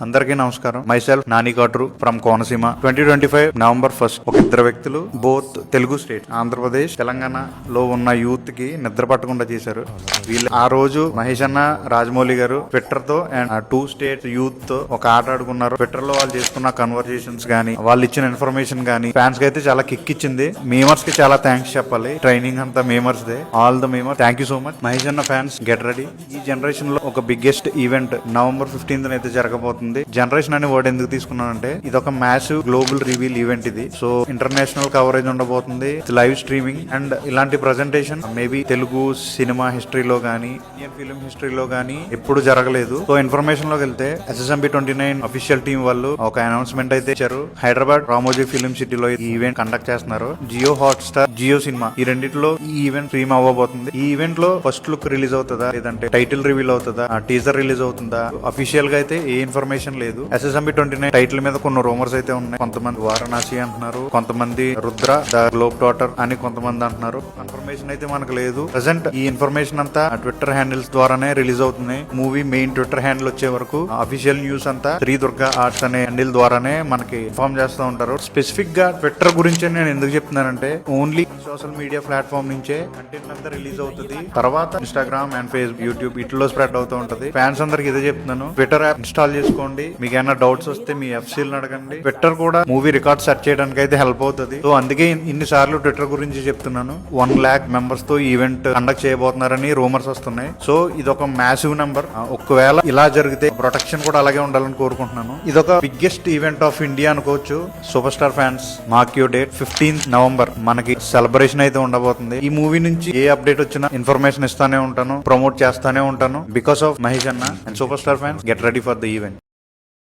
అందరికీ నమస్కారం. Myself Nani Katru from Konaseema. 2025 November 1 ఒక ఇద్దరు వ్యక్తులు బోత్ తెలుగు స్టేట్ ఆంధ్రప్రదేశ్ తెలంగాణలో ఉన్న యూత్ కి నిద్ర పట్టకుండా చేశారు. వీళ్ళు ఆ రోజు మహేష్ అన్న, రాజమౌళి గారు ట్విట్టర్ తో అండ్ 2 స్టేట్ యూత్ తో ఒక ఆట ఆడుకున్నారు. ట్విట్టర్ లో వాళ్ళు చేసుకున్న కన్వర్సేషన్స్ గానీ, వాళ్ళు ఇచ్చిన ఇన్ఫర్మేషన్ గానీ ఫ్యాన్స్ కి అయితే చాలా కిక్ ఇచ్చింది. మేమర్స్ కి చాలా థ్యాంక్స్ చెప్పాలి. ట్రైనింగ్ అంతా memers they. All the memers, thank you so much. Mahesh అన్న ఫ్యాన్స్ గెట్ రెడీ. ఈ జనరేషన్ లో ఒక బిగ్గెస్ట్ ఈవెంట్ నవంబర్ 15th అయితే జరగబోతుంది. జనరేషన్ అనే వర్డ్ ఎందుకు తీసుకున్నానంటే ఇది ఒక మ్యాసివ్ గ్లోబల్ రివీల్ ఈవెంట్. ఇది సో ఇంటర్నేషనల్ కవరేజ్ ఉండబోతుంది, లైవ్ స్ట్రీమింగ్ అండ్ ఇలాంటి ప్రజెంటేషన్ మేబీ తెలుగు సినిమా హిస్టరీలో గానీ, ఇండియన్ ఫిలిం హిస్టరీలో గానీ ఎప్పుడు జరగలేదు. సో ఇన్ఫర్మేషన్ లోకి వెళ్తే SSMB 29 అఫీషియల్ టీం వాళ్ళు ఒక అనౌన్స్మెంట్ అయితే ఇచ్చారు. హైదరాబాద్ రామోజీ ఫిలిం సిటీలో ఈ ఈవెంట్ కండక్ట్ చేస్తున్నారు. జియో హాట్స్టార్, జియో సినిమా ఈ రెండిట్లో ఈ ఈవెంట్ స్ట్రీమ్ అవ్వబోతుంది. ఈ ఈవెంట్ లో ఫస్ట్ లుక్ రిలీజ్ అవుతుందా, లేదంటే టైటిల్ రివీల్ అవుతుందా, టీజర్ రిలీజ్ అవుతుందా, అఫీషియల్ గా అయితే ఏ ఇన్ఫర్మేషన్ లేదు. SSMB 29 టైటిల్ మీద కొన్ని రూమర్స్ అయితే ఉన్నాయి. కొంతమంది వారణాసి అంటున్నారు, కొంతమంది రుద్ర ద గ్లోబ్ డాటర్ అని కొంతమంది అంటున్నారు. కన్ఫర్మేషన్ అయితే మనకు లేదు. ప్రెసెంట్ ఈ ఇన్ఫర్మేషన్ అంతా ట్విట్టర్ హ్యాండిల్స్ ద్వారానే రిలీజ్ అవుతుంది. మూవీ మెయిన్ ట్విట్టర్ హ్యాండిల్ వచ్చే వరకు అఫీషియల్ న్యూస్ అంతా శ్రీ దుర్గా ఆర్ట్స్ అనే హ్యాండిల్ ద్వారానే మనకి ఇన్ఫార్మ్ చేస్తూ ఉంటారు. స్పెసిఫిక్ గా ట్విట్టర్ గురించి నేను ఎందుకు చెప్తున్నానంటే ఓన్లీ సోషల్ మీడియా ప్లాట్ఫామ్ నుంచే కంటెంట్ అంతా రిలీజ్ అవుతుంది. తర్వాత ఇన్స్టాగ్రామ్ అండ్ ఫేస్బుక్, యూట్యూబ్ ఇట్లో స్ప్రెడ్ అవుతూ ఉంటది. ఫ్యాన్స్ అందరికి ఇదే చెప్తున్నాను, ట్విట్టర్ యాప్ ఇన్స్టాల్ చేసుకోండి. మీకు ఏమైనా డౌట్స్ వస్తే మీ ఎఫ్సీలను అడగండి. ట్విట్టర్ కూడా మూవీ రికార్డ్ సెర్చ్ చేయడానికి అయితే హెల్ప్ అవుతుంది. సో అందుకే ఇన్ని సార్లు ట్విట్టర్ గురించి చెప్తున్నాను. 1 lakh మెంబర్స్ తో ఈవెంట్ కండక్ట్ చేయబోతున్నారని రూమర్స్ వస్తున్నాయి. సో ఇది ఒక మ్యాసివ్ నెంబర్. ఒకవేళ ఇలా జరిగితే ప్రొటెక్షన్ కూడా అలాగే ఉండాలని కోరుకుంటున్నాను. ఇది ఒక బిగ్గెస్ట్ ఈవెంట్ ఆఫ్ ఇండియా అనుకోవచ్చు. Super star fans, mark your date 15th November మనకి సెలబ్రేషన్ అయితే ఉండబోతుంది. ఈ మూవీ నుంచి ఏ అప్డేట్ వచ్చినా ఇన్ఫర్మేషన్ ఇస్తానే ఉంటాను, ప్రమోట్ చేస్తానే ఉంటాను. బికాస్ ఆఫ్ మహేష్ అన్న and super star fans, get ready for the event.